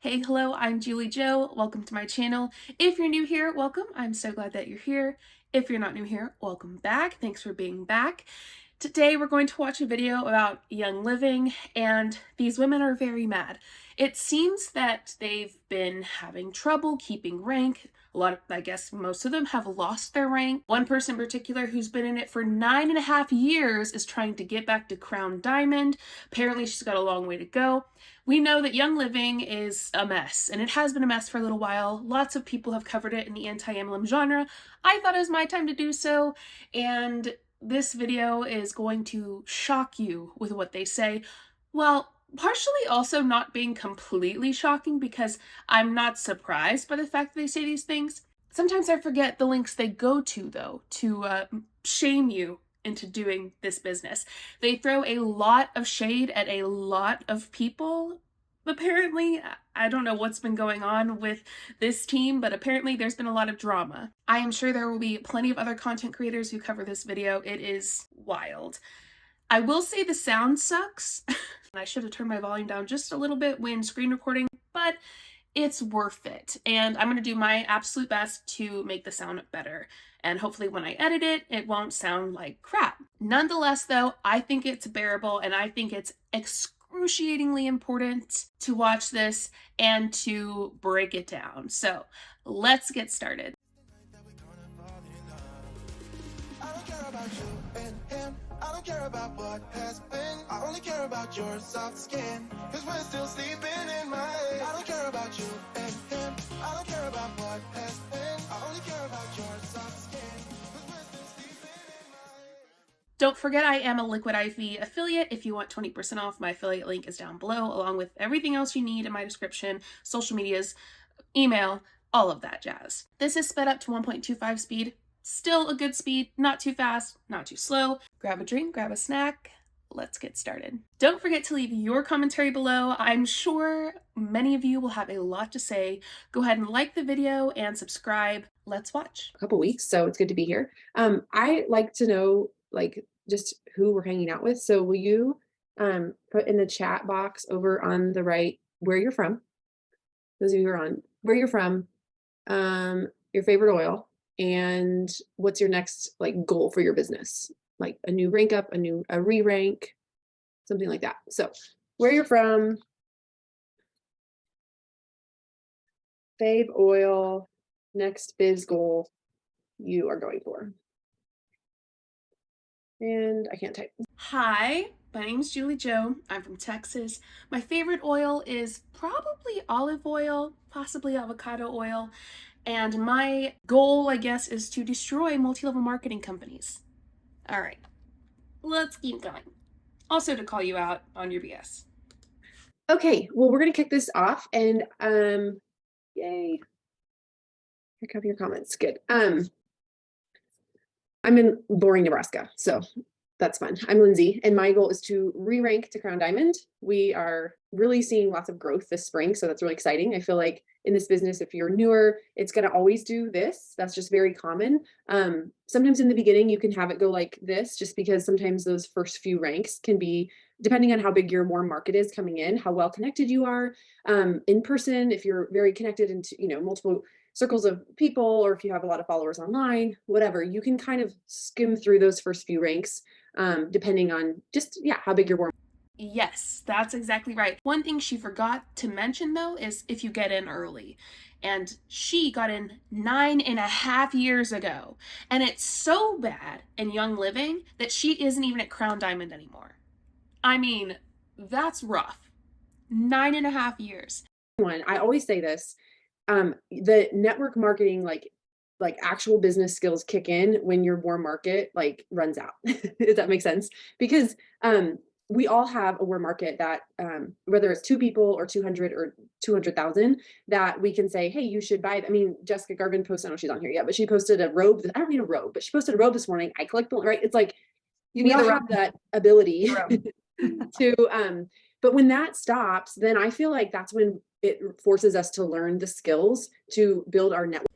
Hey, hello, I'm JulieJo. Welcome to my channel. If you're new here, welcome. I'm so glad that you're here. If you're not new here, welcome back. Thanks for being back. Today we're going to watch a video about Young Living, and these women are very mad. It seems that they've been having trouble keeping rank. I guess most of them have lost their rank. One person in particular who's been in it for 9.5 years is trying to get back to Crown Diamond. Apparently she's got a long way to go. We know that Young Living is a mess, and it has been a mess for a little while. Lots of people have covered it in the anti-emblem genre. I thought it was my time to do so, and this video is going to shock you with what they say. Well, partially also not being completely shocking because I'm not surprised by the fact that they say these things. Sometimes I forget the links they go to, though, to shame you into doing this business. They throw a lot of shade at a lot of people. Apparently, I don't know what's been going on with this team, but apparently there's been a lot of drama. I am sure there will be plenty of other content creators who cover this video. It is wild. I will say the sound sucks. I should have turned my volume down just a little bit when screen recording, but it's worth it. And I'm going to do my absolute best to make the sound better. And hopefully when I edit it, it won't sound like crap. Nonetheless, though, I think it's bearable, and I think it's excruciatingly important to watch this and to break it down. So let's get started. I don't care about you and him. I don't care about what has been. I only care about your soft skin. Cause we're still sleeping in my head. I don't care about you and him. I don't care about what has been. I only care about your soft skin. Cause we're still sleeping in my head. Don't forget, I am a Liquid IV affiliate. If you want 20% off, my affiliate link is down below, along with everything else you need in my description, social medias, email, all of that jazz. This is sped up to 1.25 speed. Still a good speed, not too fast, not too slow. Grab a drink, grab a snack. Let's get started. Don't forget to leave your commentary below. I'm sure many of you will have a lot to say. Go ahead and like the video and subscribe. Let's watch. A couple weeks, so it's good to be here. I like to know just who we're hanging out with. So will you put in the chat box over on the right where you're from? Those of you who are on, where you're from, your favorite oil, and what's your next goal for your business? Like a new rank up, a re-rank, something like that. So where you're from, fave oil, next biz goal you are going for. And I can't type. Hi, my name's JulieJo. I'm from Texas. My favorite oil is probably olive oil, possibly avocado oil. And my goal, I guess, is to destroy multi-level marketing companies. All right, let's keep going. Also to call you out on your BS. Okay, well, we're gonna kick this off, and yay. Here come your comments. Good. I'm in boring Nebraska, so that's fun. I'm Lindsay, and my goal is to re-rank to Crown Diamond. We are really seeing lots of growth this spring, so that's really exciting. I feel like in this business, if you're newer, it's gonna always do this. That's just very common. Sometimes in the beginning, you can have it go like this, just because sometimes those first few ranks can be, depending on how big your warm market is coming in, how well connected you are in person, if you're very connected into multiple circles of people, or if you have a lot of followers online, whatever, you can kind of skim through those first few ranks depending on just how big your warm. Yes, that's exactly right. One thing she forgot to mention, though, is if you get in early. And she got in 9.5 years ago. And it's so bad in Young Living that she isn't even at Crown Diamond anymore. I mean, that's rough. 9.5 years. I always say this, the network marketing, like actual business skills kick in when your warm market runs out. Does that make sense? Because we all have a warm market that whether it's 2 people or 200 or 200,000, that we can say, hey, you should buy it. I mean, Jessica Garvin posted, I don't know if she's on here yet, but she posted a robe. I don't need a robe, but she posted a robe this morning. I clicked the right. It's like we all have that ability to but when that stops, then I feel like that's when it forces us to learn the skills to build our network.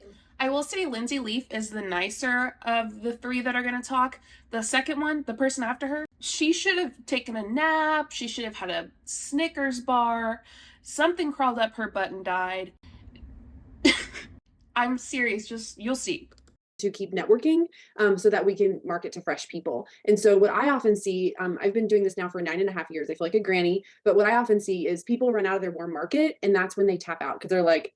I will say Lindsay Leaf is the nicer of the 3 that are going to talk. The second one, the person after her, she should have taken a nap. She should have had a Snickers bar. Something crawled up her butt and died. I'm serious, just you'll see. To keep networking so that we can market to fresh people. And so what I often see, I've been doing this now for 9.5 years. I feel like a granny, but what I often see is people run out of their warm market, and that's when they tap out because they're like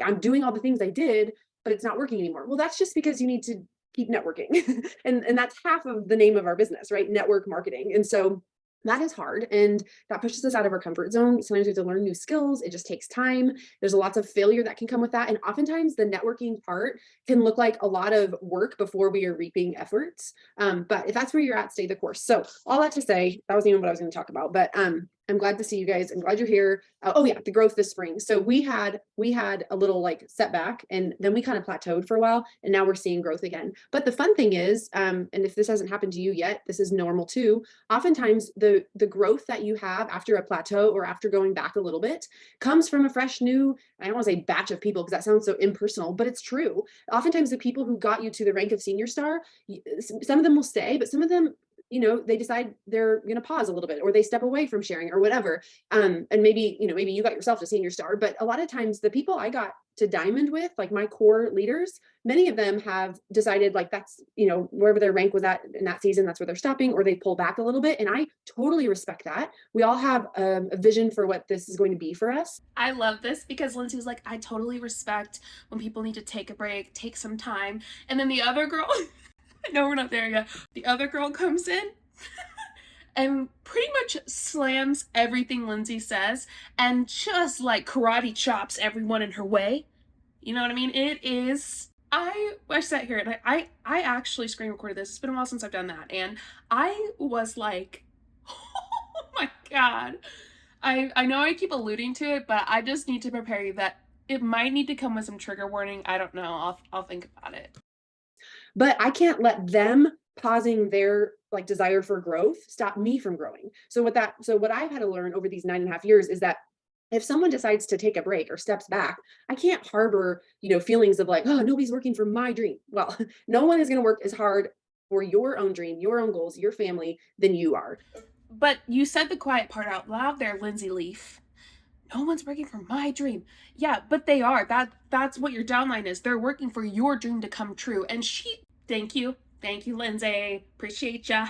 I'm doing all the things I did, but it's not working anymore. Well, that's just because you need to keep networking. And that's half of the name of our business, right? Network marketing. And so that is hard, and that pushes us out of our comfort zone. Sometimes we have to learn new skills. It just takes time. There's lots of failure that can come with that. And oftentimes the networking part can look like a lot of work before we are reaping efforts. But if that's where you're at, stay the course. So all that to say, that wasn't even what I was going to talk about, but I'm glad to see you guys. I'm glad you're here. Oh yeah, the growth this spring. So we had a little like setback, and then we kind of plateaued for a while, and now we're seeing growth again. But the fun thing is, and if this hasn't happened to you yet, this is normal too. Oftentimes the growth that you have after a plateau or after going back a little bit comes from a fresh new, I don't want to say batch of people because that sounds so impersonal, but it's true. Oftentimes the people who got you to the rank of senior star, some of them will stay, but some of them, they decide they're going to pause a little bit, or they step away from sharing or whatever. And maybe you got yourself to senior star, but a lot of times the people I got to diamond with, like my core leaders, many of them have decided like that's, wherever their rank was at in that season, that's where they're stopping, or they pull back a little bit. And I totally respect that. We all have a vision for what this is going to be for us. I love this because Lindsay was like, I totally respect when people need to take a break, take some time. And then the other girl, no, we're not there yet. The other girl comes in and pretty much slams everything Lindsay says and just like karate chops everyone in her way. You know what I mean? It is. I sat here and I actually screen recorded this. It's been a while since I've done that. And I was like, oh my God. I know I keep alluding to it, but I just need to prepare you that it might need to come with some trigger warning. I don't know. I'll think about it. But I can't let them pausing their like desire for growth stop me from growing. So what I've had to learn over these 9.5 years is that if someone decides to take a break or steps back, I can't harbor, feelings of like, oh, nobody's working for my dream. Well, no one is going to work as hard for your own dream, your own goals, your family than you are. But you said the quiet part out loud there, Lindsay Leaf. No one's working for my dream. Yeah, but they are. That's what your downline is. They're working for your dream to come true. And thank you, Lindsay. Appreciate ya.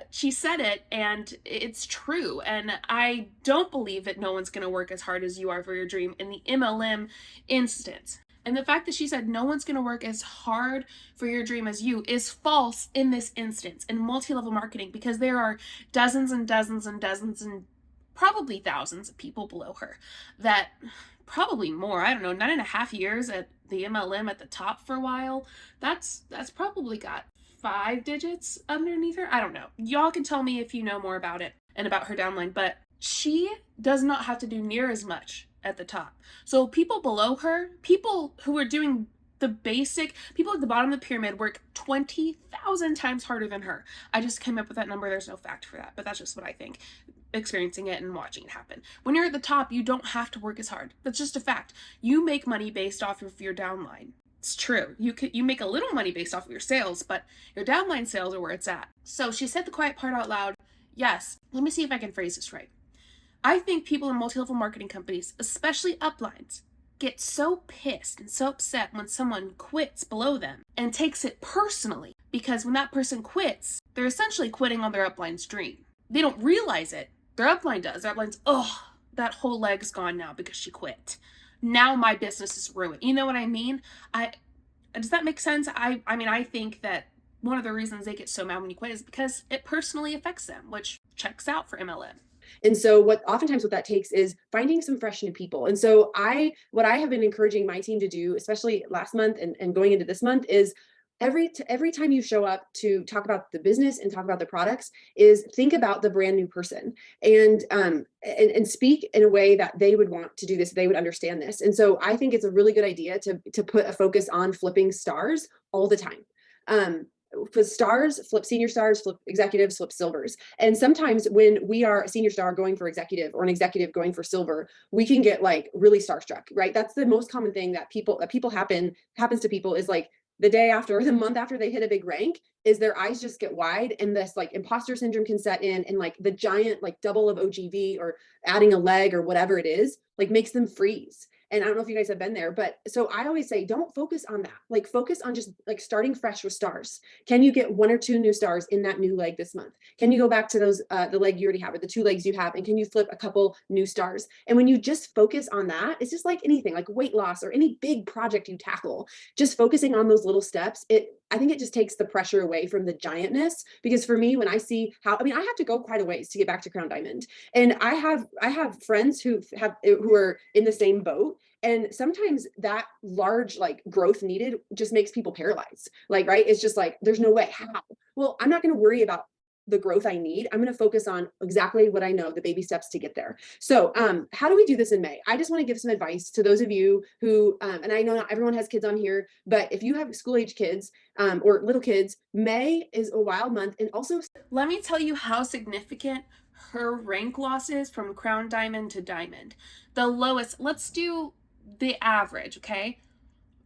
She said it, and it's true. And I don't believe that no one's gonna work as hard as you are for your dream in the MLM instance. And the fact that she said no one's gonna work as hard for your dream as you is false in this instance in multi-level marketing, because there are dozens and dozens and dozens and probably thousands of people below her that probably more, I don't know, 9.5 years at the MLM at the top for a while. That's probably got 5 digits underneath her. I don't know. Y'all can tell me if you know more about it and about her downline, but she does not have to do near as much at the top. So people below her, people who are doing the basic, people at the bottom of the pyramid work 20,000 times harder than her. I just came up with that number. There's no fact for that, but that's just what I think, experiencing it and watching it happen. When you're at the top, you don't have to work as hard. That's just a fact. You make money based off of your downline. It's true. You make a little money based off of your sales, but your downline sales are where it's at. So she said the quiet part out loud. Yes, let me see if I can phrase this right. I think people in multi-level marketing companies, especially uplines, get so pissed and so upset when someone quits below them and takes it personally, because when that person quits, they're essentially quitting on their upline's dream. They don't realize it. Their upline does. Their upline's, oh, that whole leg's gone now because she quit. Now my business is ruined. You know what I mean? Does that make sense? I mean, I think that one of the reasons they get so mad when you quit is because it personally affects them, which checks out for MLM. And so oftentimes what that takes is finding some fresh new people. And so what I have been encouraging my team to do, especially last month and going into this month, is every time you show up to talk about the business and talk about the products, is think about the brand new person and speak in a way that they would want to do this, they would understand this. And so I think it's a really good idea to put a focus on flipping stars all the time. For stars, flip senior stars, flip executives, flip silvers. And sometimes when we are a senior star going for executive or an executive going for silver, we can get like really starstruck, right? That's the most common thing that happens to people, is like the day after or the month after they hit a big rank is their eyes just get wide and this like imposter syndrome can set in, and like the giant like double of OGV or adding a leg or whatever it is, like makes them freeze. And I don't know if you guys have been there, but so I always say, don't focus on that. Like focus on just like starting fresh with stars. Can you get 1 or 2 new stars in that new leg this month? Can you go back to those, the leg you already have or the 2 legs you have? And can you flip a couple new stars? And when you just focus on that, it's just like anything, like weight loss or any big project you tackle, just focusing on those little steps, I think it just takes the pressure away from the giantness. Because for me, when I see how, I mean, I have to go quite a ways to get back to Crown Diamond. And I have friends who are in the same boat. And sometimes that large like growth needed just makes people paralyzed. Like, right. It's just like, there's no way. How? Well, I'm not going to worry about the growth I need. I'm going to focus on exactly what I know, the baby steps to get there. So how do we do this in May? I just want to give some advice to those of you who, and I know not everyone has kids on here, but if you have school age kids or little kids, May is a wild month. And also, let me tell you how significant her rank loss is from Crown Diamond to Diamond. The lowest, let's do the average, okay?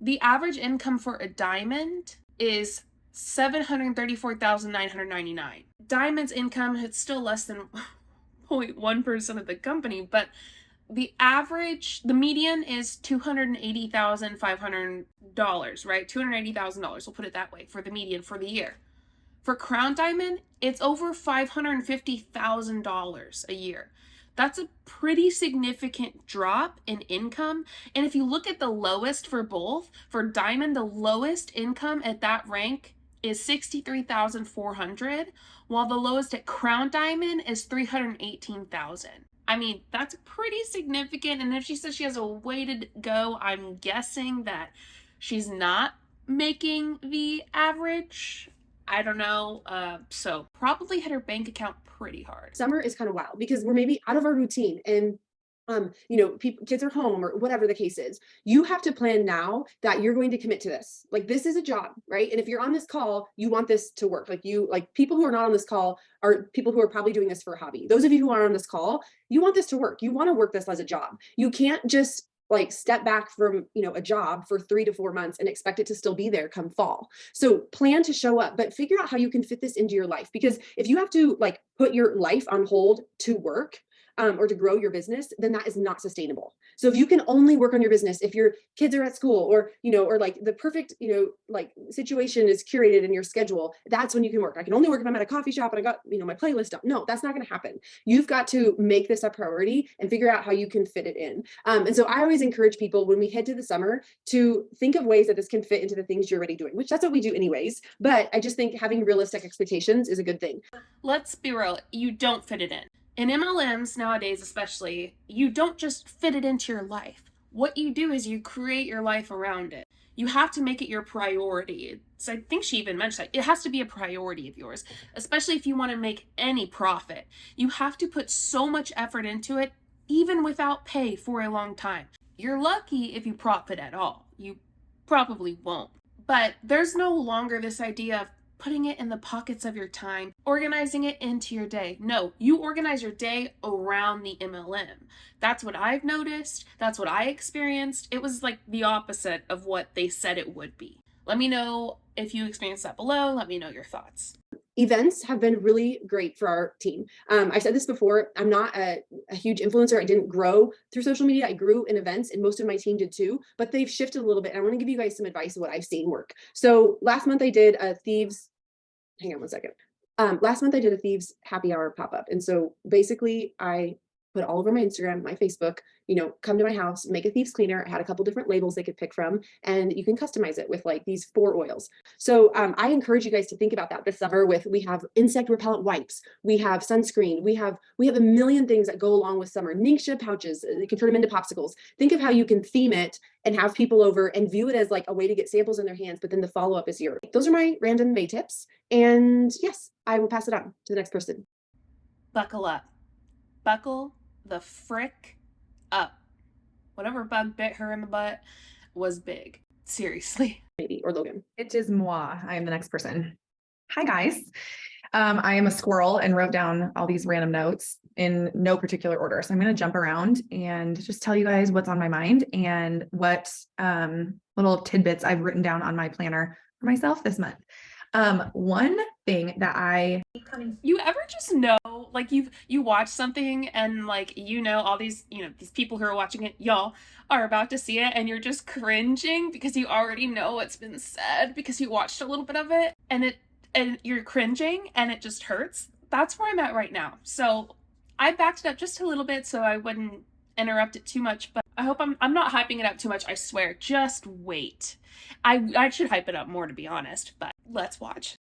The average income for a diamond is $734,999. Diamond's income is still less than 0.1% of the company, but the average, the median is $280,500, right? $280,000, we'll put it that way, for the median for the year. For Crown Diamond, it's over $550,000 a year. That's a pretty significant drop in income. And if you look at the lowest for both, for Diamond, the lowest income at that rank is $63,400, while the lowest at Crown Diamond is $318,000. I mean, that's pretty significant. And if she says she has a way to go, I'm guessing that she's not making the average. I don't know. So probably hit her bank account pretty hard. Summer is kind of wild because we're maybe out of our routine and you know, kids are home or whatever the case is. You have to plan now that you're going to commit to this. Like this is a job, right? And if you're on this call, you want this to work. Like people who are not on this call are people who are probably doing this for a hobby. Those of you who are on this call, you want this to work. You want to work this as a job. You can't just like step back from, you know, a job for 3 to 4 months and expect it to still be there come fall. So plan to show up, but figure out how you can fit this into your life. Because if you have to like put your life on hold to work, or to grow your business, then that is not sustainable. So if you can only work on your business if your kids are at school or, you know, or like the perfect, you know, like situation is curated in your schedule, that's when you can work. I can only work if I'm at a coffee shop and I got, you know, my playlist up. No, that's not going to happen. You've got to make this a priority and figure out how you can fit it in. And so I always encourage people when we head to the summer to think of ways that this can fit into the things you're already doing, which that's what we do anyways. But I just think having realistic expectations is a good thing. Let's be real. You don't fit it in. In MLMs nowadays, especially, you don't just fit it into your life. What you do is you create your life around it. You have to make it your priority. I think she even mentioned that. It has to be a priority of yours, especially if you want to make any profit. You have to put so much effort into it, even without pay for a long time. You're lucky if you profit at all. You probably won't. But there's no longer this idea of putting it in the pockets of your time, organizing it into your day. No, you organize your day around the MLM. That's what I've noticed. That's what I experienced. It was like the opposite of what they said it would be. Let me know if you experienced that below. Let me know your thoughts. Events have been really great for our team. I've said this before, I'm not a huge influencer. I didn't grow through social media. I grew in events and most of my team did too, but they've shifted a little bit. And I want to give you guys some advice of what I've seen work. So last month I did a hang on one second. Last month I did a Thieves happy hour pop-up. And so basically I put all over my Instagram, my Facebook, you know, come to my house, make a thieves cleaner. I had a couple different labels they could pick from, and you can customize it with like these 4 oils. So I encourage you guys to think about that this summer we have insect repellent wipes, we have sunscreen, we have a million things that go along with summer. Ningxia pouches, you can turn them into popsicles. Think of how you can theme it and have people over and view it as like a way to get samples in their hands, but then the follow-up is yours. Those are my random May tips. And yes, I will pass it on to the next person. Buckle up. Buckle the frick up. Whatever bug bit her in the butt was big. Seriously. Maybe, or Logan. It is moi. I am the next person. Hi, guys. I am a squirrel and wrote down all these random notes in no particular order. So I'm going to jump around and just tell you guys what's on my mind and what little tidbits I've written down on my planner for myself this month. One thing that You ever just know, like you watch something and like all these these people who are watching it, y'all are about to see it, and you're just cringing because you already know what's been said because you watched a little bit of it, and you're cringing and it just hurts. That's where I'm at right now. So I backed it up just a little bit so I wouldn't interrupt it too much, but I hope I'm not hyping it up too much. I swear. Just wait. I should hype it up more, to be honest, but let's watch.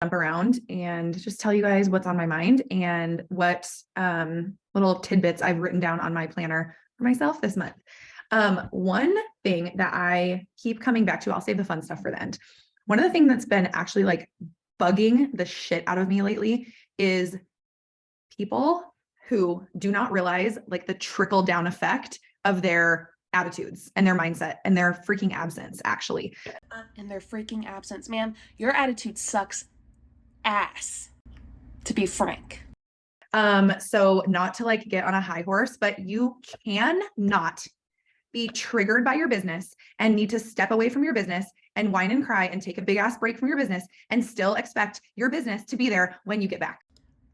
jump around and just tell you guys what's on my mind and what little tidbits I've written down on my planner for myself this month. One thing that I keep coming back to, I'll save the fun stuff for the end. One of the things that's been actually like bugging the shit out of me lately is people who do not realize like the trickle down effect of their attitudes and their mindset and their freaking absence, actually. And their freaking absence, man. Your attitude sucks ass, to be frank. So not to like get on a high horse, but you cannot be triggered by your business and need to step away from your business and whine and cry and take a big ass break from your business and still expect your business to be there when you get back.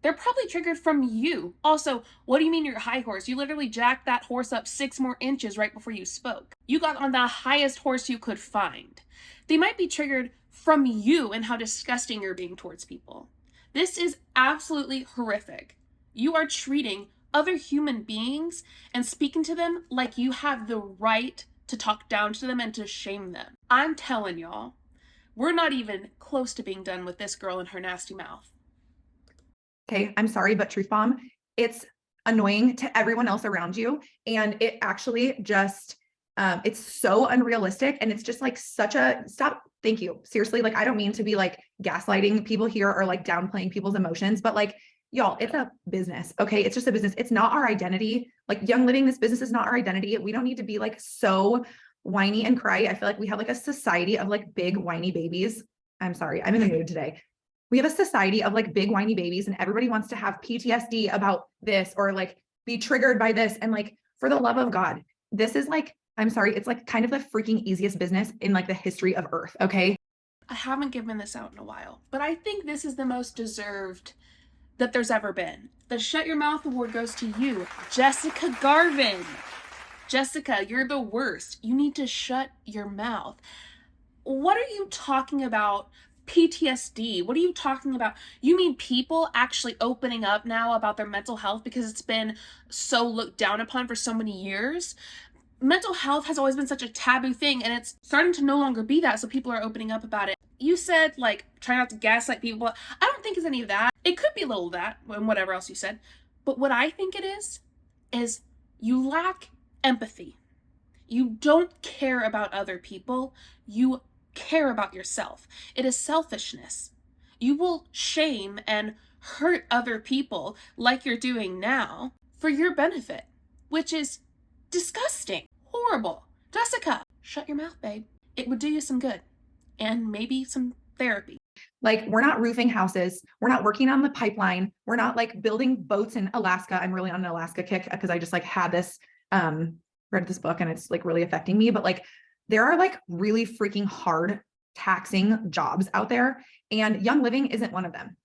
They're probably triggered from you. Also, what do you mean you're a high horse? You literally jacked that horse up 6 more inches right before you spoke. You got on the highest horse you could find. They might be triggered from you and how disgusting you're being towards people. This is absolutely horrific. You are treating other human beings and speaking to them like you have the right to talk down to them and to shame them. I'm telling y'all, we're not even close to being done with this girl and her nasty mouth. Okay, I'm sorry, but truth bomb, it's annoying to everyone else around you. And it actually just, it's so unrealistic. And it's just like such a stop. Thank you. Seriously. Like, I don't mean to be like gaslighting people here or like downplaying people's emotions, but like, y'all, it's a business. Okay. It's just a business. It's not our identity. Like Young Living, this business is not our identity. We don't need to be like so whiny and cry. I feel like we have like a society of like big whiny babies. I'm sorry. I'm in the mood today. We have a society of like big whiny babies and everybody wants to have PTSD about this or like be triggered by this. And like, for the love of God, this is like, I'm sorry, it's like kind of the freaking easiest business in like the history of Earth. Okay. I haven't given this out in a while, but I think this is the most deserved that there's ever been. The Shut Your Mouth Award goes to you, Jessica Garvin. Jessica, you're the worst. You need to shut your mouth. What are you talking about? PTSD. What are you talking about? You mean people actually opening up now about their mental health because it's been so looked down upon for so many years? Mental health has always been such a taboo thing, and it's starting to no longer be that, so people are opening up about it. You said, like, try not to gaslight people. I don't think it's any of that. It could be a little of that, and whatever else you said. But what I think it is you lack empathy. You don't care about other people. You care about yourself. It is selfishness. You will shame and hurt other people like you're doing now for your benefit, which is disgusting, horrible. Jessica, shut your mouth, babe. It would do you some good and maybe some therapy. Like, we're not roofing houses. We're not working on the pipeline. We're not like building boats in Alaska. I'm really on an Alaska kick because I just like had this, read this book and it's like really affecting me, but like there are like really freaking hard taxing jobs out there and Young Living isn't one of them.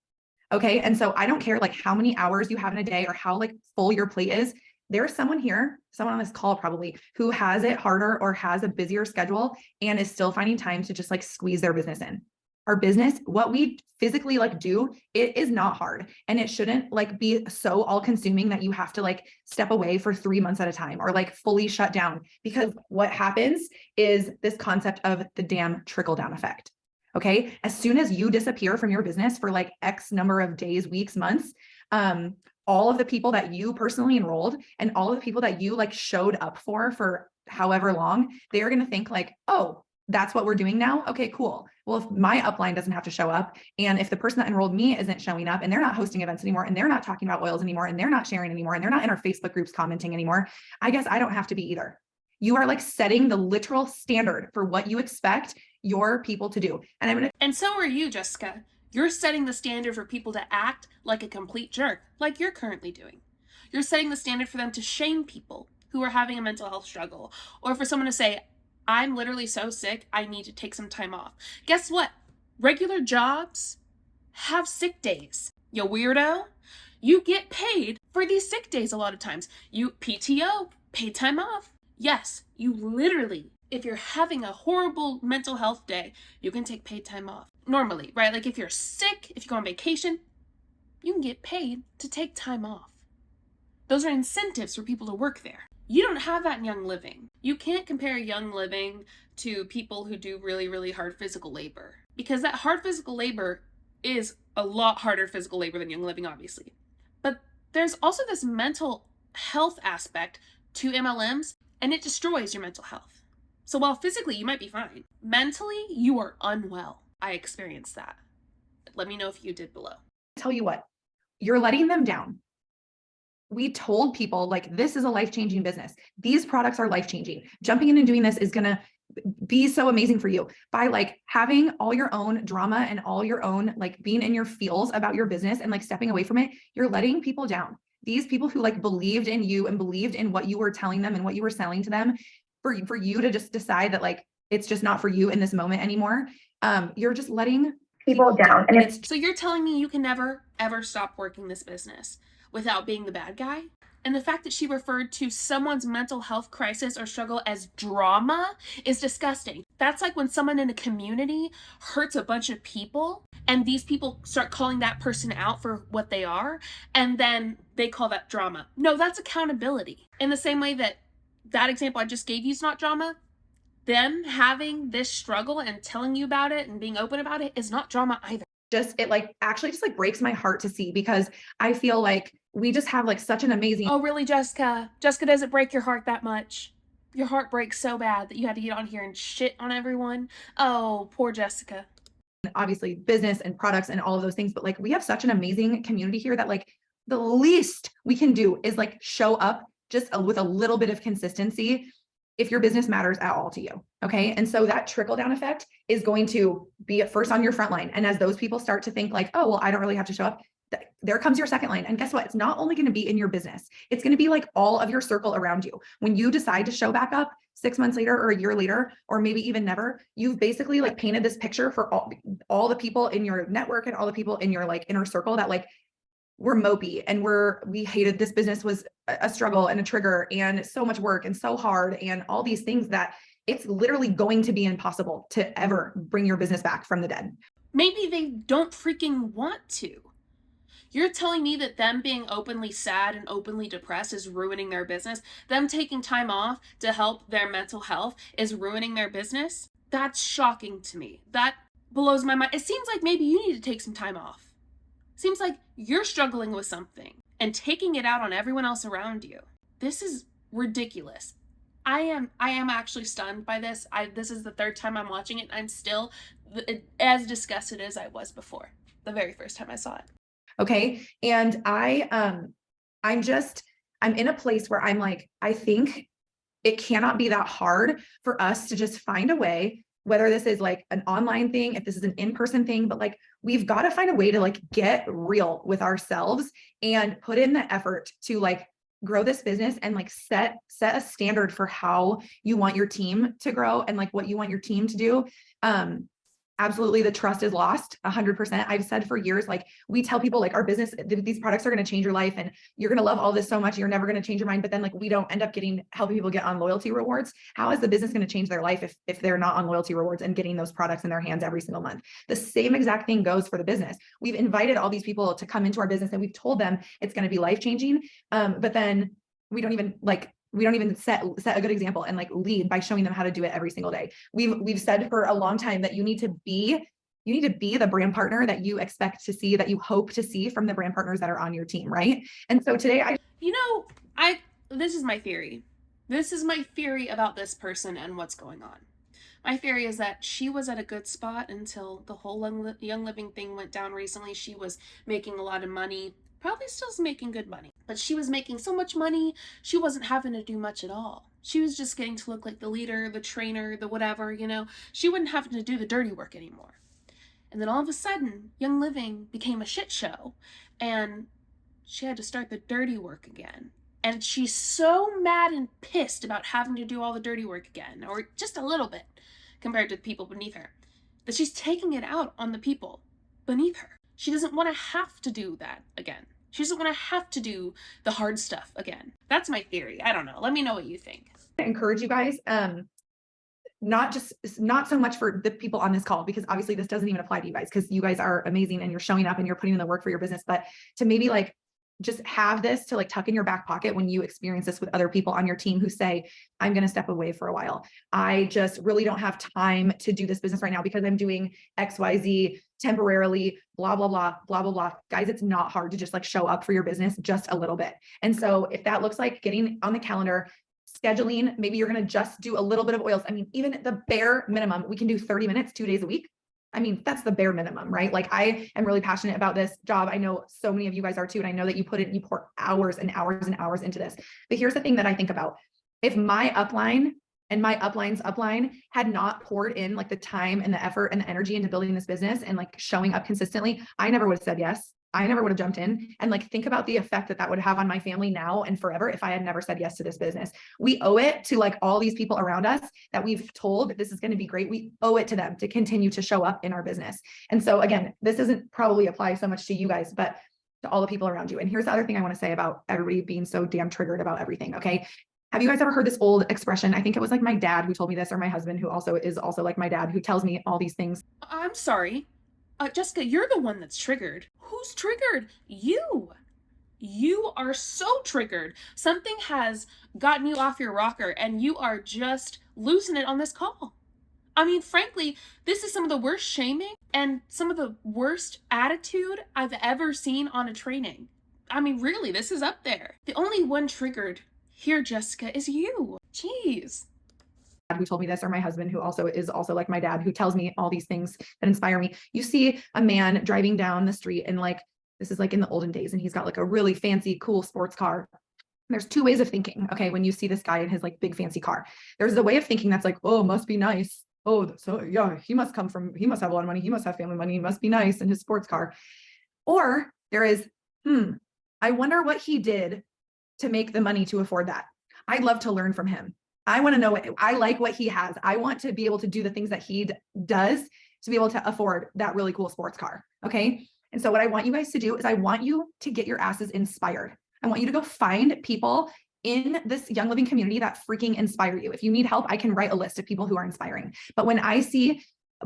Okay. And so I don't care like how many hours you have in a day or how like full your plate is. There's someone here, someone on this call probably, who has it harder or has a busier schedule and is still finding time to just like squeeze their business in. Our business, what we physically like do, it is not hard. And it shouldn't like be so all consuming that you have to like step away for 3 months at a time or like fully shut down, because what happens is this concept of the damn trickle down effect. Okay. As soon as you disappear from your business for like X number of days, weeks, months, all of the people that you personally enrolled and all of the people that you like showed up for however long, they are going to think like, oh, that's what we're doing now. Okay, cool. Well, if my upline doesn't have to show up and if the person that enrolled me isn't showing up and they're not hosting events anymore and they're not talking about oils anymore and they're not sharing anymore and they're not in our Facebook groups commenting anymore, I guess I don't have to be either. You are like setting the literal standard for what you expect your people to do. And so are you, Jessica. You're setting the standard for people to act like a complete jerk, like you're currently doing. You're setting the standard for them to shame people who are having a mental health struggle, or for someone to say, I'm literally so sick, I need to take some time off. Guess what? Regular jobs have sick days. You weirdo. You get paid for these sick days a lot of times. You PTO, paid time off. Yes, you literally, if you're having a horrible mental health day, you can take paid time off. Normally, right? Like if you're sick, if you go on vacation, you can get paid to take time off. Those are incentives for people to work there. You don't have that in Young Living. You can't compare Young Living to people who do really, really hard physical labor, because that hard physical labor is a lot harder physical labor than Young Living, obviously. But there's also this mental health aspect to MLMs, and it destroys your mental health. So while physically you might be fine, mentally you are unwell. I experienced that. Let me know if you did below. Tell you what, you're letting them down. We told people like, this is a life-changing business. These products are life-changing. Jumping in and doing this is going to be so amazing for you. By like having all your own drama and all your own, like being in your feels about your business and like stepping away from it, you're letting people down. These people who like believed in you and believed in what you were telling them and what you were selling to them, for you to just decide that like, it's just not for you in this moment anymore. You're just letting people down. And it's So you're telling me you can never, ever stop working this business without being the bad guy? And the fact that she referred to someone's mental health crisis or struggle as drama is disgusting. That's like when someone in a community hurts a bunch of people and these people start calling that person out for what they are, and then they call that drama. No, that's accountability. In the same way that that example I just gave you is not drama, them having this struggle and telling you about it and being open about it is not drama either. it like actually just like breaks my heart to see, because I feel like we just have like such an amazing. Oh, really, Jessica? Jessica, does it break your heart that much? Your heart breaks so bad that you had to get on here and shit on everyone? Oh, poor Jessica. Obviously business and products and all of those things, but like we have such an amazing community here that like the least we can do is like show up just with a little bit of consistency if your business matters at all to you. Okay. And so that trickle down effect is going to be at first on your front line. And as those people start to think like, oh, well, I don't really have to show up, there comes your second line. And guess what? It's not only going to be in your business. It's going to be like all of your circle around you. When you decide to show back up 6 months later or a year later, or maybe even never, you've basically like painted this picture for all the people in your network and all the people in your like inner circle that like, we're mopey and we hated this business, was a struggle and a trigger and so much work and so hard and all these things that it's literally going to be impossible to ever bring your business back from the dead. Maybe they don't freaking want to. You're telling me that them being openly sad and openly depressed is ruining their business? Them taking time off to help their mental health is ruining their business? That's shocking to me. That blows my mind. It seems like maybe you need to take some time off. Seems like you're struggling with something and taking it out on everyone else around you. This is ridiculous. I am actually stunned by this. This is the third time I'm watching it. I'm still as disgusted as I was before, the very first time I saw it. Okay. And I'm in a place where I'm like, I think it cannot be that hard for us to just find a way, whether this is like an online thing, if this is an in-person thing, but like, we've got to find a way to like get real with ourselves and put in the effort to like grow this business and like set a standard for how you want your team to grow and like what you want your team to do. Absolutely, the trust is lost 100%. I've said for years, like we tell people like our business, these products are going to change your life and you're going to love all this so much. You're never going to change your mind. But then like we don't end up helping people get on loyalty rewards. How is the business going to change their life if they're not on loyalty rewards and getting those products in their hands every single month? The same exact thing goes for the business. We've invited all these people to come into our business and we've told them it's going to be life-changing. But then we don't even set a good example and like lead by showing them how to do it every single day. We've said for a long time that you need to be the brand partner that you expect to see, that you hope to see from the brand partners that are on your team. Right. And so today this is my theory. This is my theory about this person and what's going on. My theory is that she was at a good spot until the whole Young Living thing went down recently. She was making a lot of money. Probably still making good money, but she was making so much money, she wasn't having to do much at all. She was just getting to look like the leader, the trainer, the whatever, She wouldn't have to do the dirty work anymore. And then all of a sudden, Young Living became a shit show, and she had to start the dirty work again. And she's so mad and pissed about having to do all the dirty work again, or just a little bit compared to the people beneath her, that she's taking it out on the people beneath her. She doesn't want to have to do that again. She doesn't want to have to do the hard stuff again. That's my theory. I don't know. Let me know what you think. I encourage you guys, not so much for the people on this call, because obviously this doesn't even apply to you guys, because you guys are amazing and you're showing up and you're putting in the work for your business, but to maybe like just have this to like tuck in your back pocket when you experience this with other people on your team who say, I'm going to step away for a while. I just really don't have time to do this business right now because I'm doing XYZ temporarily, blah, blah, blah, blah, blah, blah. Guys, it's not hard to just like show up for your business just a little bit. And so if that looks like getting on the calendar, scheduling, maybe you're going to just do a little bit of oils. I mean, even the bare minimum, we can do 30 minutes, 2 days a week. I mean, that's the bare minimum, right? Like I am really passionate about this job. I know so many of you guys are too. And I know that you pour hours and hours and hours into this. But here's the thing that I think about. If my upline and my upline's upline had not poured in like the time and the effort and the energy into building this business and like showing up consistently, I never would have said yes. I never would have jumped in. And like, think about the effect that that would have on my family now and forever if I had never said yes to this business. We owe it to like all these people around us that we've told that this is going to be great. We owe it to them to continue to show up in our business. And so again, this doesn't probably apply so much to you guys, but to all the people around you. And here's the other thing I want to say about everybody being so damn triggered about everything. Okay. Have you guys ever heard this old expression? I think it was like my dad who told me this, or my husband, who also is also like my dad, who tells me all these things. I'm sorry. Jessica, you're the one that's triggered. Who's triggered? You. You are so triggered. Something has gotten you off your rocker and you are just losing it on this call. I mean, frankly, this is some of the worst shaming and some of the worst attitude I've ever seen on a training. I mean, really, this is up there. The only one triggered here, Jessica, is you. Jeez. Who told me this, or my husband, who also is also like my dad, who tells me all these things that inspire me. You see a man driving down the street and like, this is like in the olden days, and he's got like a really fancy, cool sports car. There's two ways of thinking. Okay. When you see this guy in his like big fancy car, there's a way of thinking that's like, oh, must be nice. Oh, so yeah, he must have a lot of money. He must have family money. He must be nice in his sports car. Or there is, I wonder what he did to make the money to afford that. I'd love to learn from him. I want to know what I like, what he has. I want to be able to do the things that he does to be able to afford that really cool sports car. Okay. And so what I want you guys to do is I want you to get your asses inspired. I want you to go find people in this Young Living community that freaking inspire you. If you need help, I can write a list of people who are inspiring. But when I see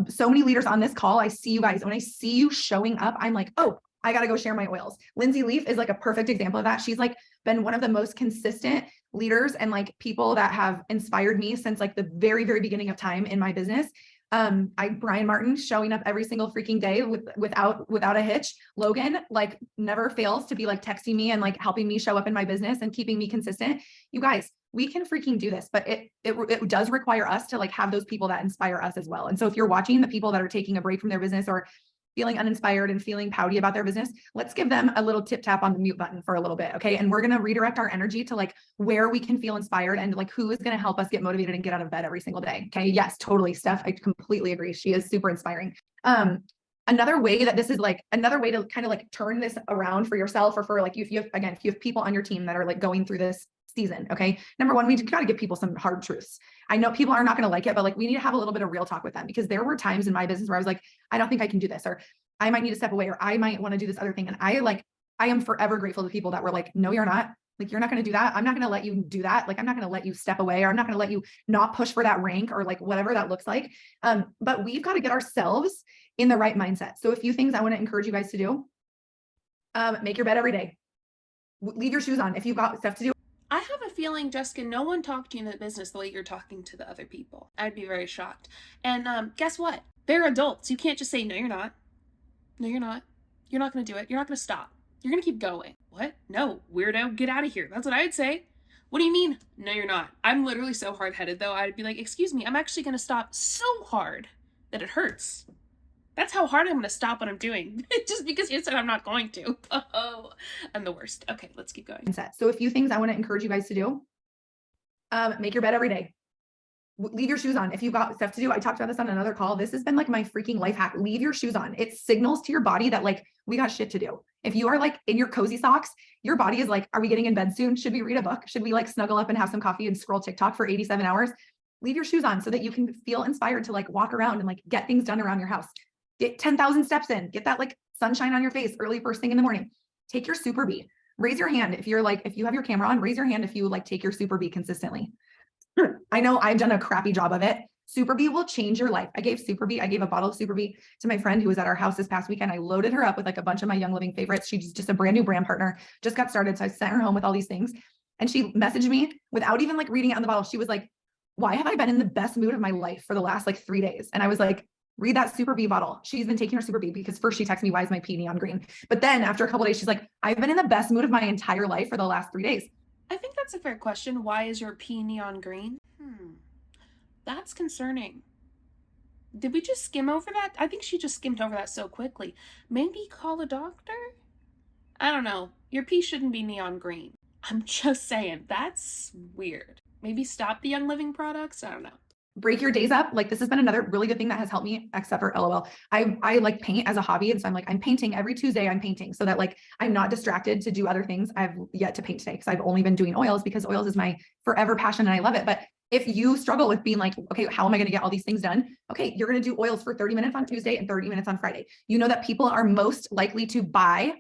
so many leaders on this call, I see you guys, when I see you showing up, I'm like, oh, I got to go share my oils. Lindsay Leaf is like a perfect example of that. She's like been one of the most consistent leaders and like people that have inspired me since like the very, very beginning of time in my business. Brian Martin showing up every single freaking day without a hitch. Logan like never fails to be like texting me and like helping me show up in my business and keeping me consistent. You guys, we can freaking do this, but it does require us to like have those people that inspire us as well. And so if you're watching the people that are taking a break from their business or feeling uninspired and feeling pouty about their business, let's give them a little tip tap on the mute button for a little bit. Okay. And we're going to redirect our energy to like where we can feel inspired and like who is going to help us get motivated and get out of bed every single day. Okay. Yes, totally. Steph, I completely agree. She is super inspiring. Another way that this is like another way to kind of like turn this around for yourself, or for like, if you have people on your team that are like going through this season. Okay. Number one, we got to give people some hard truths. I know people are not going to like it, but like we need to have a little bit of real talk with them, because there were times in my business where I was like, I don't think I can do this, or I might need to step away, or I might want to do this other thing. And I am forever grateful to people that were like, no, you're not. Like, you're not going to do that. I'm not going to let you do that. Like, I'm not going to let you step away, or I'm not going to let you not push for that rank, or like whatever that looks like. But we've got to get ourselves in the right mindset. So a few things I want to encourage you guys to do. Make your bed every day. Leave your shoes on if you've got stuff to do. I have a feeling, Jessica, no one talked to you in the business the way you're talking to the other people. I'd be very shocked. And guess what? They're adults. You can't just say, no, you're not. No, you're not. You're not going to do it. You're not going to stop. You're going to keep going. What? No, weirdo, get out of here. That's what I'd say. What do you mean? No, you're not. I'm literally so hard-headed, though. I'd be like, excuse me, I'm actually going to stop so hard that it hurts. That's how hard I'm going to stop what I'm doing. Just because you said I'm not going to. Oh, I'm the worst. Okay, let's keep going. So a few things I want to encourage you guys to do. Make your bed every day. leave your shoes on. If you've got stuff to do, I talked about this on another call. This has been like my freaking life hack. Leave your shoes on. It signals to your body that like, we got shit to do. If you are like in your cozy socks, your body is like, are we getting in bed soon? Should we read a book? Should we like snuggle up and have some coffee and scroll TikTok for 87 hours? Leave your shoes on so that you can feel inspired to like walk around and like get things done around your house. Get 10,000 steps in, get that like sunshine on your face early first thing in the morning. Take your Super B. Raise your hand if you're like, if you have your camera on, raise your hand if you like take your Super B consistently. I know I've done a crappy job of it. Super B will change your life. I gave a bottle of Super B to my friend who was at our house this past weekend. I loaded her up with like a bunch of my Young Living favorites. She's just a brand new brand partner, just got started. So I sent her home with all these things. And she messaged me without even like reading it on the bottle. She was like, why have I been in the best mood of my life for the last like 3 days? And I was like, read that Super B bottle. She's been taking her Super B because first she texted me, why is my pee neon green? But then after a couple of days, she's like, I've been in the best mood of my entire life for the last 3 days. I think that's a fair question. Why is your pee neon green? That's concerning. Did we just skim over that? I think she just skimmed over that so quickly. Maybe call a doctor? I don't know. Your pee shouldn't be neon green. I'm just saying, that's weird. Maybe stop the Young Living products? I don't know. Break your days up. Like this has been another really good thing that has helped me, except for LOL. I like paint as a hobby. And so I'm painting every Tuesday. I'm painting so that like, I'm not distracted to do other things. I've yet to paint today because I've only been doing oils because oils is my forever passion and I love it. But if you struggle with being like, okay, how am I going to get all these things done? Okay, you're going to do oils for 30 minutes on Tuesday and 30 minutes on Friday. You know that people are most likely to buy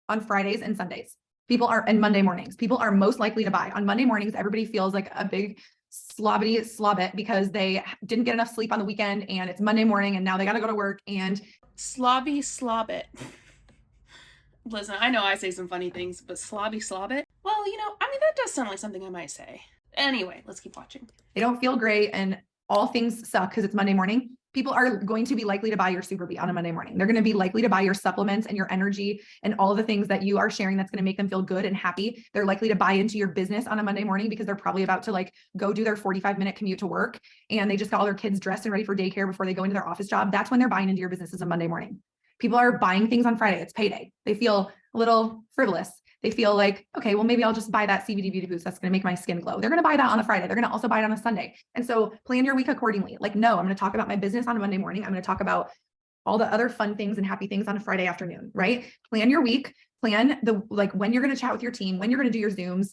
on Fridays and Sundays. And Monday mornings. People are most likely to buy. On Monday mornings, everybody feels like a big slobbit because they didn't get enough sleep on the weekend and it's Monday morning and now they got to go to work and slobbit. Listen, I know I say some funny things, but slobbit. Well, you know, I mean, that does sound like something I might say. Anyway, let's keep watching. They don't feel great and all things suck because it's Monday morning. People are going to be likely to buy your Super B on a Monday morning. They're going to be likely to buy your supplements and your energy and all of the things that you are sharing that's going to make them feel good and happy. They're likely to buy into your business on a Monday morning because they're probably about to like go do their 45-minute commute to work and they just got all their kids dressed and ready for daycare before they go into their office job. That's when they're buying into your business as a Monday morning. People are buying things on Friday. It's payday. They feel a little frivolous. They feel like, okay, well, maybe I'll just buy that CBD beauty boost that's going to make my skin glow. They're going to buy that on a Friday. They're going to also buy it on a Sunday. And so plan your week accordingly. Like, no, I'm going to talk about my business on a Monday morning. I'm going to talk about all the other fun things and happy things on a Friday afternoon, right? Plan your week, plan like when you're going to chat with your team, when you're going to do your Zooms,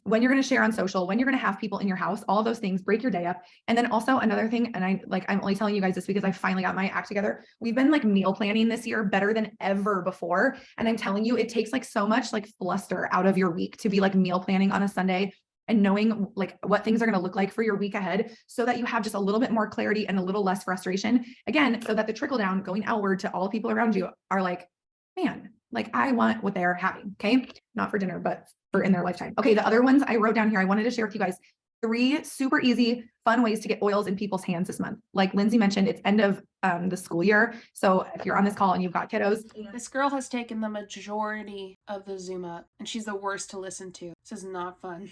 when you're going to share on social, when you're going to have people in your house, all those things, break your day up. And then also another thing, and I'm only telling you guys this because I finally got my act together. We've been like meal planning this year better than ever before. And I'm telling you, it takes like so much like fluster out of your week to be like meal planning on a Sunday and knowing like what things are going to look like for your week ahead so that you have just a little bit more clarity and a little less frustration. Again, so that the trickle down going outward to all the people around you are like, man, like I want what they're having. Okay. Not for dinner, but for in their lifetime. Okay. The other ones I wrote down here, I wanted to share with you guys 3 super easy, fun ways to get oils in people's hands this month. Like Lindsay mentioned, it's end of the school year. So if you're on this call and you've got kiddos. This girl has taken the majority of the Zoom up and she's the worst to listen to. This is not fun.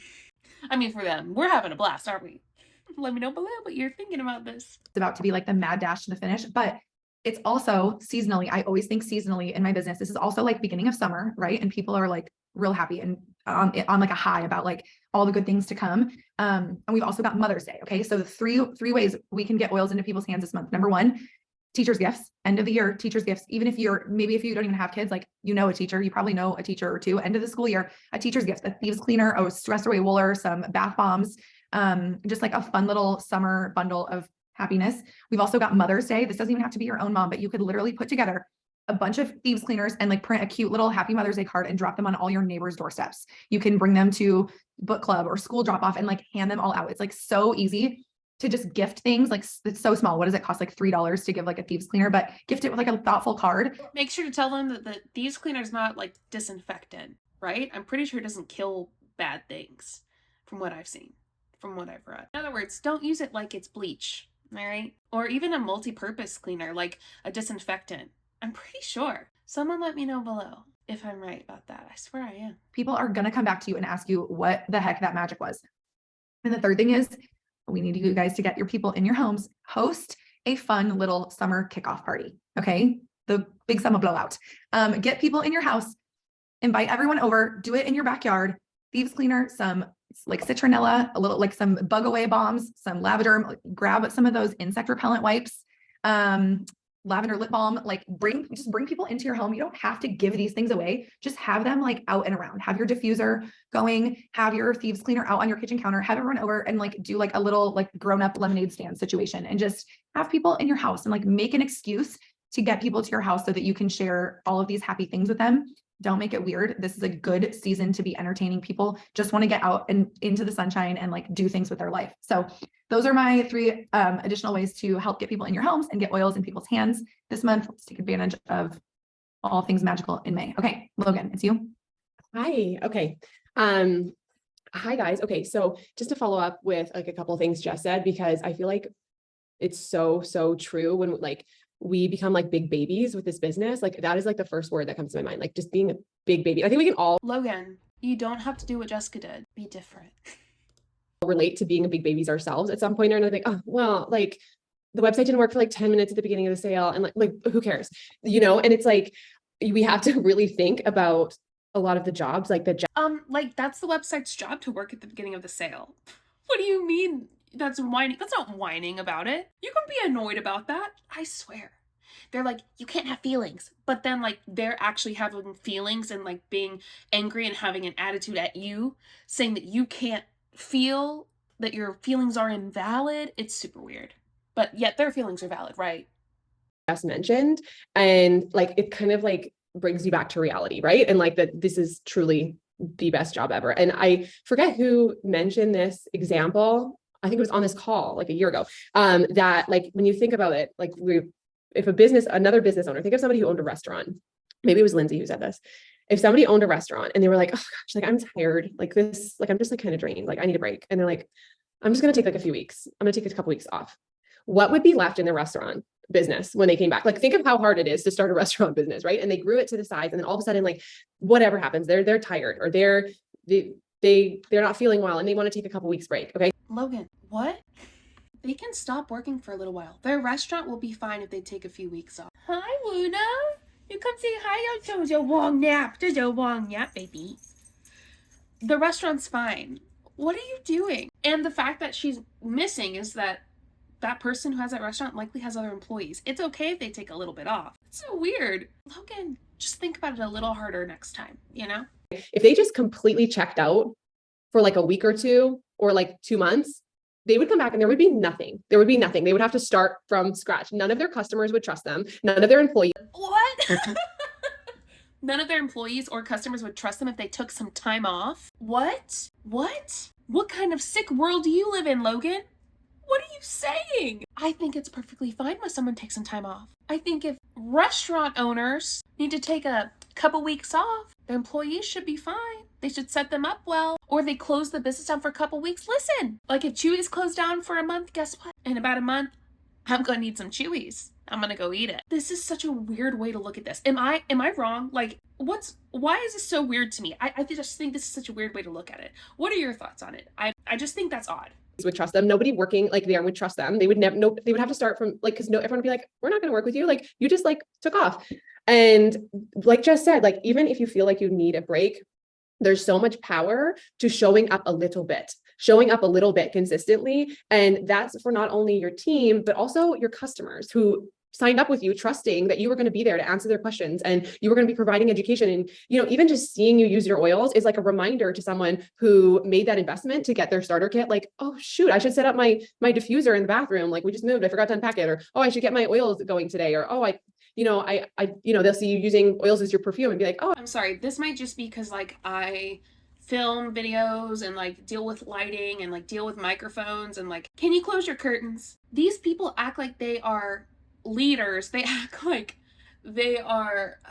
I mean, for them, we're having a blast, aren't we? Let me know below what you're thinking about this. It's about to be like the mad dash to the finish, but it's also seasonally. I always think seasonally in my business. This is also like beginning of summer, right? And people are like real happy and on like a high about like all the good things to come. And we've also got Mother's Day. Okay. So the three ways we can get oils into people's hands this month. Number 1, teachers gifts, end of the year, teachers gifts. Even if maybe if you don't even have kids, like, you know, a teacher, you probably know a teacher or two, end of the school year, a teacher's gift, a thieves cleaner, a stress away wooler, some bath bombs, just like a fun little summer bundle of happiness. We've also got Mother's Day. This doesn't even have to be your own mom, but you could literally put together a bunch of thieves cleaners and like print a cute little happy Mother's Day card and drop them on all your neighbors' doorsteps. You can bring them to book club or school drop off and like hand them all out. It's like so easy to just gift things. Like it's so small. What does it cost? Like $3 to give like a thieves cleaner, but gift it with like a thoughtful card. Make sure to tell them that the thieves cleaner is not like disinfectant, right? I'm pretty sure it doesn't kill bad things from what I've seen, from what I've read. In other words, don't use it like it's bleach. All right. Or even a multi-purpose cleaner, like a disinfectant. I'm pretty sure. Someone let me know below if I'm right about that. I swear I am. People are going to come back to you and ask you what the heck that magic was. And the third thing is we need you guys to get your people in your homes, host a fun little summer kickoff party. Okay. The big summer blowout. Get people in your house, invite everyone over, do it in your backyard, thieves cleaner, some like citronella, a little like some bug away bombs, some lavender, grab some of those insect repellent wipes, lavender lip balm, like just bring people into your home. You don't have to give these things away. Just have them like out and around, have your diffuser going, have your thieves cleaner out on your kitchen counter, have everyone over and like do like a little like grown up lemonade stand situation and just have people in your house and like make an excuse to get people to your house so that you can share all of these happy things with them. Don't make it weird. This is a good season to be entertaining. People just want to get out and into the sunshine and like do things with their life. So those are my 3 additional ways to help get people in your homes and get oils in people's hands this month. Let's take advantage of all things magical in May. Okay, Logan, it's you. Hi. Okay. Hi guys. Okay. So just to follow up with like a couple of things Jess said, because I feel like it's so true when like we become like big babies with this business. Like that is like the first word that comes to my mind, like just being a big baby. I think we can all Logan, you don't have to do what Jessica did. Be different. relate to being a big babies ourselves at some point or another. Like, oh, well, like the website didn't work for like 10 minutes at the beginning of the sale. And like, who cares? You know? And it's like, we have to really think about a lot of the jobs, like like that's the website's job to work at the beginning of the sale. What do you mean? That's whining. That's not whining about it. You can be annoyed about that. I swear. They're like, you can't have feelings. But then like they're actually having feelings and like being angry and having an attitude at you, saying that you can't feel, that your feelings are invalid. It's super weird. But yet their feelings are valid, right? Jess mentioned. And like, it kind of like brings you back to reality, right? And like that this is truly the best job ever. And I forget who mentioned this example. I think it was on this call like a year ago, that like, when you think about it, like if another business owner, think of somebody who owned a restaurant, maybe it was Lindsay who said this. If somebody owned a restaurant and they were like, oh gosh, like I'm tired, like this, like I'm just like kind of drained, like I need a break. And they're like, I'm just going to take like a few weeks. I'm going to take a couple weeks off. What would be left in the restaurant business when they came back? Like, think of how hard it is to start a restaurant business, right? And they grew it to the size, and then all of a sudden, like whatever happens, they're tired or they're not feeling well and they want to take a couple weeks break. Okay. Logan, what? They can stop working for a little while. Their restaurant will be fine if they take a few weeks off. Hi, Luna. You come say hi. There's a long nap. There's a long nap, baby. The restaurant's fine. What are you doing? And the fact that she's missing is that that person who has that restaurant likely has other employees. It's okay if they take a little bit off. It's so weird. Logan, just think about it a little harder next time, you know? If they just completely checked out for like a week or two or like 2 months, they would come back and there would be nothing. There would be nothing. They would have to start from scratch. None of their customers would trust them. None of their employees. What? None of their employees or customers would trust them if they took some time off? What? What? What kind of sick world do you live in, Logan? What are you saying? I think it's perfectly fine when someone takes some time off. I think if restaurant owners need to take a couple weeks off, their employees should be fine. They should set them up well, or they close the business down for a couple weeks. Listen, like if Chewy's closed down for a month, guess what? In about a month, I'm gonna need some Chewy's. I'm gonna go eat it. This is such a weird way to look at this. Am I wrong? Like, why is this so weird to me? I just think this is such a weird way to look at it. What are your thoughts on it? I just think that's odd. Would trust them. Nobody working like there would trust them. They would never know. They would have to start from like, because everyone would be like, we're not going to work with you. Like you just like took off. And like Jess said, like, even if you feel like you need a break, there's so much power to showing up a little bit consistently. And that's for not only your team, but also your customers who signed up with you, trusting that you were going to be there to answer their questions and you were going to be providing education. And, you know, even just seeing you use your oils is like a reminder to someone who made that investment to get their starter kit. Like, oh shoot, I should set up my diffuser in the bathroom. Like we just moved, I forgot to unpack it. Or, oh, I should get my oils going today. Or, oh, they'll see you using oils as your perfume and be like, oh, I'm sorry. This might just be because like I film videos and like deal with lighting and like deal with microphones and like, can you close your curtains? These people act like they are leaders. They act like they are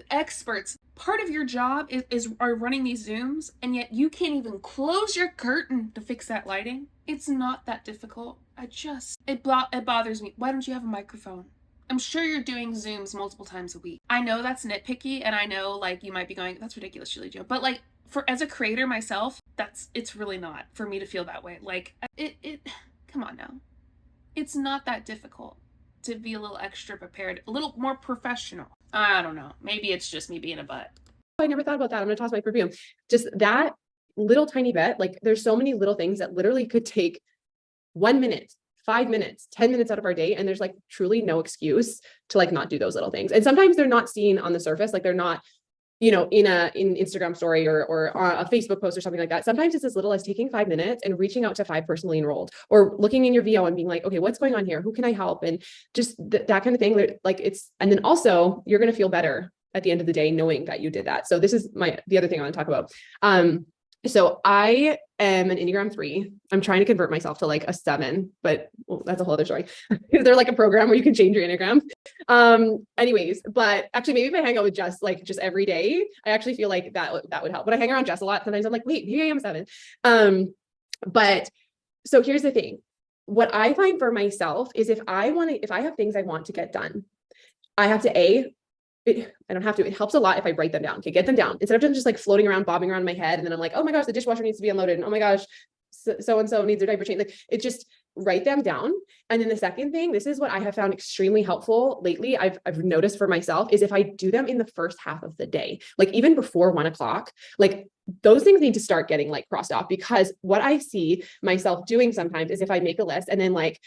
experts. Part of your job are running these Zooms, and yet you can't even close your curtain to fix that lighting. It's not that difficult. It bothers me. Why don't you have a microphone? I'm sure you're doing Zooms multiple times a week. I know that's nitpicky, and I know like you might be going, that's ridiculous, JulieJo. But like as a creator myself, it's really not for me to feel that way. Like come on now. It's not that difficult to be a little extra prepared, a little more professional. I don't know. Maybe it's just me being a butt. I never thought about that. I'm going to toss my perfume. Just that little tiny bit. Like there's so many little things that literally could take 1 minute, 5 minutes, 10 minutes out of our day. And there's like truly no excuse to like not do those little things. And sometimes they're not seen on the surface. Like they're not, in Instagram story or a Facebook post or something like that. Sometimes it's as little as taking 5 minutes and reaching out to 5 personally enrolled, or looking in your VO and being like, okay, what's going on here? Who can I help? And just that kind of thing. Like and then also you're going to feel better at the end of the day, knowing that you did that. So this is the other thing I want to talk about. So I am an Enneagram 3. I'm trying to convert myself to like a 7, but that's a whole other story. Is there like a program where you can change your Enneagram? Anyways, but actually maybe if I hang out with Jess, like just every day, I actually feel like that would help. But I hang around Jess a lot. Sometimes I'm like, wait, maybe I am a 7. But so here's the thing. What I find for myself is if I have things I want to get done, I have to I don't have to, it helps a lot if I write them down. Okay, get them down instead of just like floating around, bobbing around in my head. And then I'm like, oh my gosh, the dishwasher needs to be unloaded. And oh my gosh, so-and-so needs their diaper change. Like it just write them down. And then the second thing, this is what I have found extremely helpful lately. I've noticed for myself is if I do them in the first half of the day, like even before 1 o'clock, like those things need to start getting like crossed off, because what I see myself doing sometimes is if I make a list and then like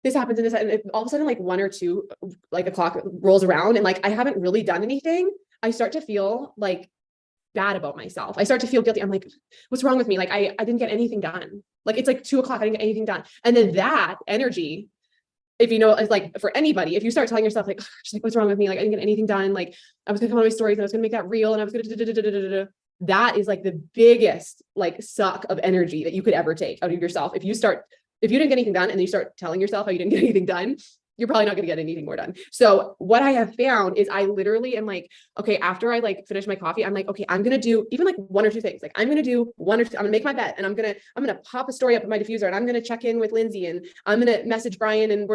this happens and this, and all of a sudden like 1 or 2 like o'clock rolls around and like I haven't really done anything, I start to feel like bad about myself. I start to feel guilty. I'm like, what's wrong with me? Like I didn't get anything done. Like it's like 2 o'clock, I didn't get anything done. And then that energy, if it's like for anybody, if you start telling yourself like, what's wrong with me? Like I didn't get anything done. Like I was gonna come on my stories and I was gonna make that real and I was gonna that is like the biggest like suck of energy that you could ever take out of yourself. If you didn't get anything done and then you start telling yourself how you didn't get anything done, you're probably not going to get anything more done. So what I have found is I literally am like, okay, after I like finish my coffee, I'm like, okay, I'm going to do even like 1 or 2 things. Like I'm going to do 1 or 2, I'm gonna make my bed and I'm going to pop a story up in my diffuser and I'm going to check in with Lindsay and I'm going to message Brian and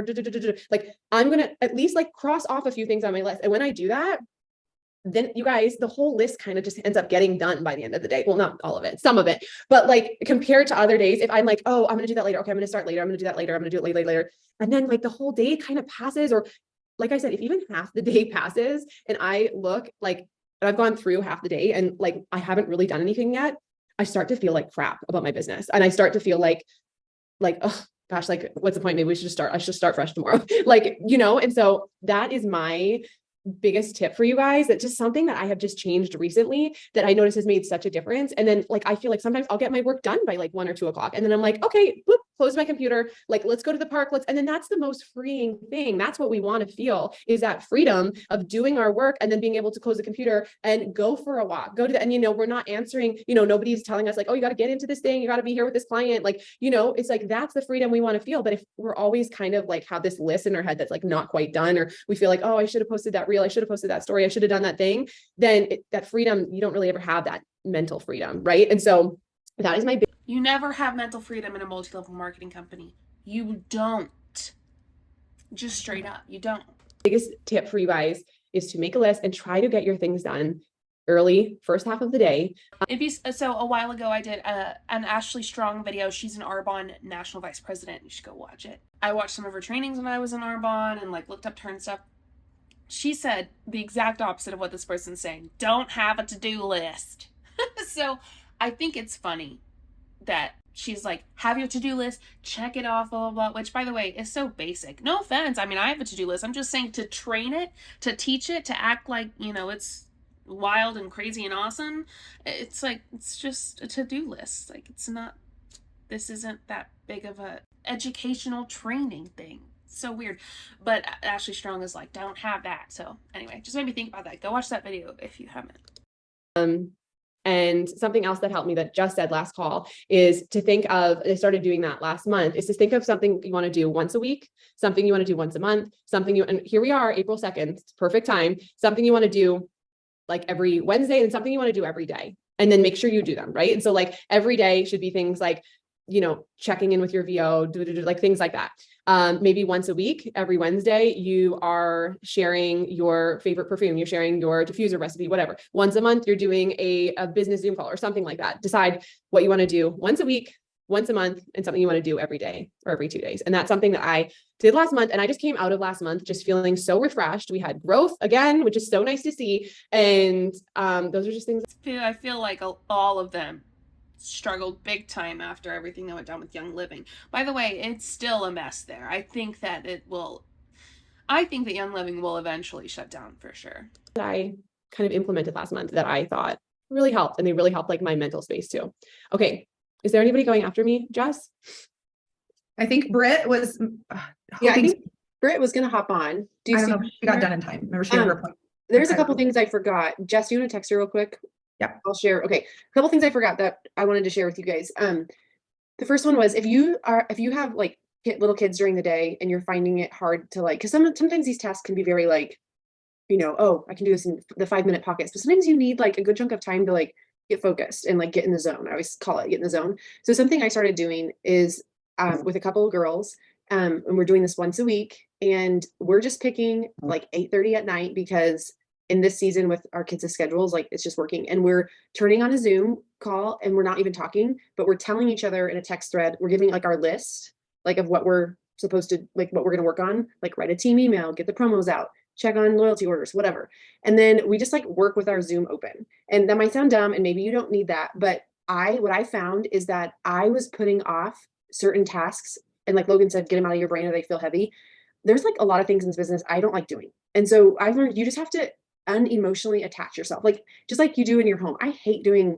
like, I'm going to at least like cross off a few things on my list. And when I do that, then you guys, the whole list kind of just ends up getting done by the end of the day. Well, not all of it, some of it, but like compared to other days, if I'm like, oh, I'm going to do that later. Okay, I'm going to start later. I'm going to do that later. I'm going to do it later. And then like the whole day kind of passes, or like I said, if even half the day passes and I look like I've gone through half the day and like I haven't really done anything yet, I start to feel like crap about my business. And I start to feel like, oh gosh, like what's the point? Maybe I should start fresh tomorrow. Like, and so that is my biggest tip for you guys. That's just something that I have just changed recently that I notice has made such a difference. And then like, I feel like sometimes I'll get my work done by like 1 or 2 o'clock. And then I'm like, okay, whoop, close my computer. Like, let's go to the park. And then that's the most freeing thing. That's what we want to feel, is that freedom of doing our work and then being able to close the computer and go for a walk, and we're not answering, nobody's telling us like, oh, you got to get into this thing. You got to be here with this client. Like, it's like, that's the freedom we want to feel. But if we're always kind of like have this list in our head that's like not quite done, or we feel like, oh, I should have posted that reel. I should have posted that story. I should have done that thing. Then that freedom, you don't really ever have that mental freedom. Right. And so that is my big. You never have mental freedom in a multi-level marketing company. You don't. Just straight up, you don't. Biggest tip for you guys is to make a list and try to get your things done early, first half of the day. So a while ago, I did an Ashley Strong video. She's an Arbonne national vice president. You should go watch it. I watched some of her trainings when I was in Arbonne and like looked up to her and stuff. She said the exact opposite of what this person's saying. Don't have a to-do list. So I think it's funny that she's like, have your to-do list, check it off, blah, blah, blah, which by the way is so basic. No offense. I mean, I have a to-do list. I'm just saying to train it, to teach it, to act like, it's wild and crazy and awesome. It's like, it's just a to-do list. Like, this isn't that big of a educational training thing. So weird. But Ashley Strong is like, don't have that. So anyway, just made me think about that. Go watch that video if you haven't. And something else that helped me that just said last call is to think of, I started doing that last month, is to think of something you want to do once a week, something you want to do once a month, and here we are, April 2nd, perfect time, something you want to do like every Wednesday and something you want to do every day. And then make sure you do them, right? And so like every day should be things like, checking in with your VO, like things like that. Maybe once a week, every Wednesday, you are sharing your favorite perfume, you're sharing your diffuser recipe, whatever. Once a month, you're doing a business Zoom call or something like that. Decide what you want to do once a week, once a month, and something you want to do every day or every 2 days. And that's something that I did last month. And I just came out of last month just feeling so refreshed. We had growth again, which is so nice to see. And those are just things. I feel like all of them struggled big time after everything that went down with Young Living. By the way, it's still a mess there. I think that Young Living will eventually shut down for sure. That I kind of implemented last month that I thought really helped, and they really helped like my mental space too. Okay. Is there anybody going after me, Jess? I think Britt was. Yeah, I think Britt was gonna hop on. Do you I don't see know if she got done in time. Remember, she had her point. There's a Okay. couple things I forgot. Jess, you want to text her real quick? Yep. I'll share. Okay. A couple things I forgot that I wanted to share with you guys. The first one was if you have like little kids during the day and you're finding it hard to like, because sometimes these tasks can be very like, you know, oh, I can do this in the 5-minute pockets, but sometimes you need like a good chunk of time to like get focused and like get in the zone. I always call it get in the zone. So something I started doing is with a couple of girls, and we're doing this once a week, and we're just picking like 8:30 at night because in this season with our kids' schedules, like it's just working. And we're turning on a Zoom call and we're not even talking, but we're telling each other in a text thread, we're giving like our list, like of what we're supposed to, like what we're going to work on, like write a team email, get the promos out, check on loyalty orders, whatever. And then we just like work with our Zoom open. And that might sound dumb and maybe you don't need that, but what I found is that I was putting off certain tasks, and like Logan said, get them out of your brain or they feel heavy. There's like a lot of things in this business I don't like doing. And so I've learned you just have to unemotionally attach yourself, like just like you do in your home. I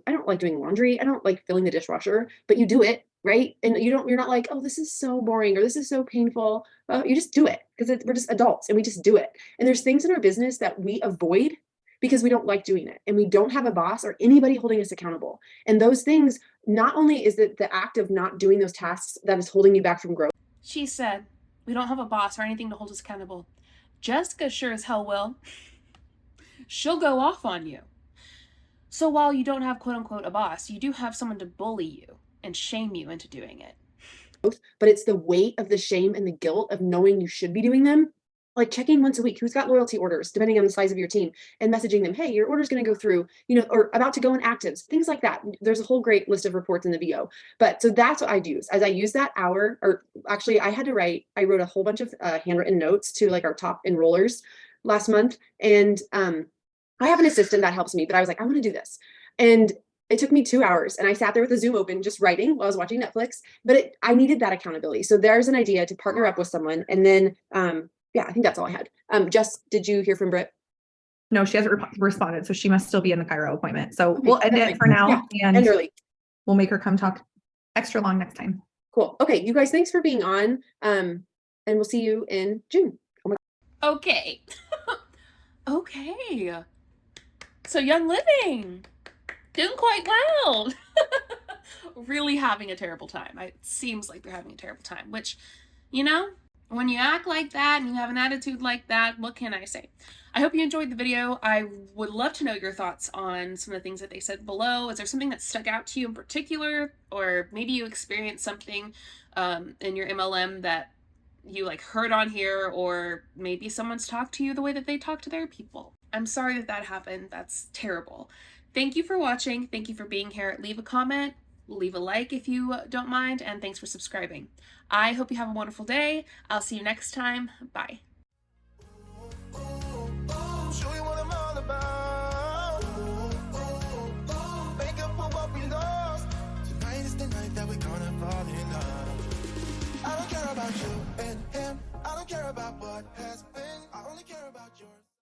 don't like doing laundry. I don't like filling the dishwasher, but you do it, right? And you're not like, oh, this is so boring or this is so painful. You just do it because we're just adults and we just do it. And there's things in our business that we avoid because we don't like doing it and we don't have a boss or anybody holding us accountable. And those things, not only is it the act of not doing those tasks that is holding you back from growth. She said, we don't have a boss or anything to hold us accountable. Jessica sure as hell will. She'll go off on you. So while you don't have quote unquote a boss, you do have someone to bully you and shame you into doing it. But it's the weight of the shame and the guilt of knowing you should be doing them. Like checking once a week who's got loyalty orders, depending on the size of your team, and messaging them, hey, your order's going to go through, you know, or about to go in actives, things like that. There's a whole great list of reports in the VO. But so that's what I do. As I use that hour, or actually I wrote a whole bunch of handwritten notes to like our top enrollers last month. And I have an assistant that helps me, but I was like, I want to do this. And it took me 2 hours and I sat there with the Zoom open, just writing while I was watching Netflix, but I needed that accountability. So there's an idea to partner up with someone. And then, yeah, I think that's all I had. Jess, did you hear from Britt? No, she hasn't responded. So she must still be in the Chiro appointment. So Okay, we'll end it for now, yeah, and early. We'll make her come talk extra long next time. Cool. Okay, you guys, thanks for being on. And we'll see you in June. Oh my Okay. Okay. So Young Living, doing quite well. Really having a terrible time. It seems like they're having a terrible time, which, you know, when you act like that and you have an attitude like that, what can I say? I hope you enjoyed the video. I would love to know your thoughts on some of the things that they said below. Is there something that stuck out to you in particular? Or maybe you experienced something in your MLM that you like heard on here, or maybe someone's talked to you the way that they talk to their people. I'm sorry that that happened. That's terrible. Thank you for watching. Thank you for being here. Leave a comment, leave a like if you don't mind, and thanks for subscribing. I hope you have a wonderful day. I'll see you next time. Bye. Show you what I'm all about. Make up for what we lost. Tonight is the night that we're gonna fall in love. I don't care about you and him. I don't care about what has been. I only care about yours.